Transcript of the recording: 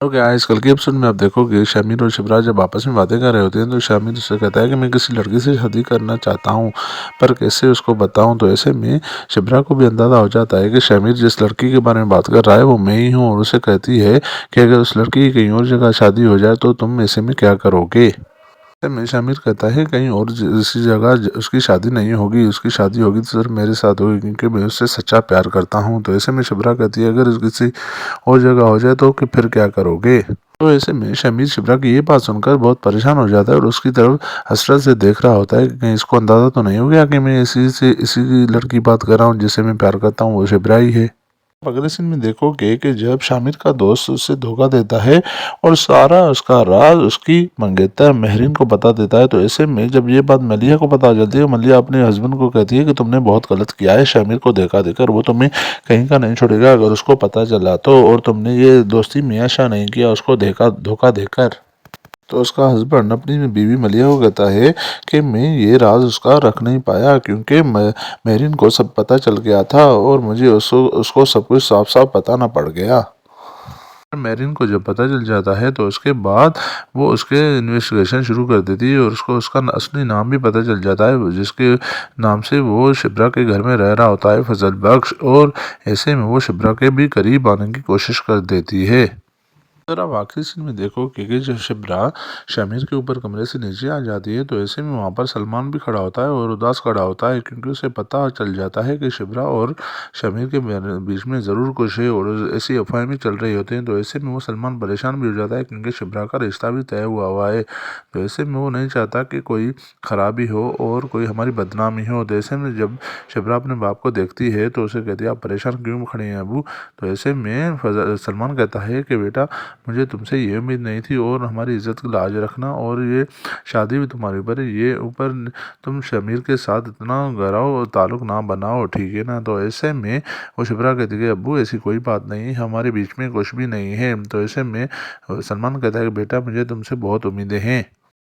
तो क्या इस कल के एपिसोड में आप देखोगे शामिर और शिवराज जब आपस में बातें कर रहे होते हैं तो शामिर उससे कहता है कि मैं किसी लड़की से शादी करना चाहता हूँ पर कैसे उसको बताऊँ। तो ऐसे में शिवराज को भी अंदाज़ा हो जाता है कि शामिर जिस लड़की के बारे में बात कर रहा है वो मैं ही हूँ और उसे कहती है कि अगर उस लड़की की कहीं और जगह शादी हो जाए तो तुम ऐसे में क्या करोगे। ऐसे में शामिर कहता है कहीं और किसी जगह उसकी शादी नहीं होगी, उसकी शादी होगी तो सिर्फ मेरे साथ होगी क्योंकि मैं उससे सच्चा प्यार करता हूँ। तो ऐसे में शिवराज कहती है अगर किसी और जगह हो जाए तो कि फिर क्या करोगे। तो ऐसे में शमीर शिप्रा की ये बात सुनकर बहुत परेशान हो जाता है और उसकी तरफ हसरत से देख रहा होता है कि कहीं इसको अंदाज़ा तो नहीं हो गया कि मैं इसी लड़की की बात कर रहा हूँ जिससे मैं प्यार करता हूँ वो शिप्रा ही है। अगले सीन में देखोगे कि जब शामिर का दोस्त उससे धोखा देता है और सारा उसका राज उसकी मंगेतर महरीन को बता देता है। तो ऐसे में जब ये बात मलिया को पता चलती है, मलिया अपने हस्बैंड को कहती है कि तुमने बहुत गलत किया है, शामिर को धोखा देकर वो तुम्हें कहीं का नहीं छोड़ेगा अगर उसको पता चला तो, और तुमने ये दोस्ती मियाँ शाह नहीं किया उसको धोखा देकर। तो उसका हस्बैंड अपनी बीवी मलिया को कहता है कि मैं ये राज उसका रख नहीं पाया क्योंकि मेरिन को सब पता चल गया था और मुझे उसको उसको सब कुछ साफ साफ बताना पड़ गया। मेरिन को जब पता चल जाता है तो उसके बाद वो उसके इन्वेस्टिगेशन शुरू कर देती है और उसको उसका असली नाम भी पता चल जाता है जिसके नाम से वो शिप्रा के घर में रह रहा होता है, फजल बख्श। और ऐसे में वो शिप्रा के भी करीब आने की कोशिश कर देती है। अगर आप आखिरी सीन में देखो कि जब शिप्रा शामिर के ऊपर कमरे से नीचे आ जाती है तो ऐसे में वहाँ पर सलमान भी खड़ा होता है और उदास खड़ा होता है क्योंकि उसे पता चल जाता है कि शिप्रा और शामिर के बीच में ज़रूर कुछ है और ऐसी अफवाहें भी चल रही होती हैं। तो ऐसे में वो सलमान परेशान भी हो जाता है क्योंकि शिप्रा का रिश्ता भी तय हुआ है। तो ऐसे में वो नहीं चाहता कि कोई खराबी हो और कोई हमारी बदनामी हो। तो ऐसे में जब शिप्रा अपने बाप को देखती है तो उसे कहती है आप परेशान क्यों खड़े हैं अबू। तो ऐसे में सलमान कहता है कि बेटा मुझे तुमसे ये उम्मीद नहीं थी और हमारी इज्जत की लाज रखना और ये शादी भी तुम्हारे ऊपर है, ये ऊपर तुम शमीर के साथ इतना गहरा ताल्लुक ना बनाओ, ठीक है ना। तो ऐसे में वो शिप्रा कहती है अब्बू ऐसी कोई बात नहीं, हमारे बीच में कुछ भी नहीं है। तो ऐसे में सलमान कहता है कि बेटा मुझे तुमसे बहुत उम्मीदें हैं।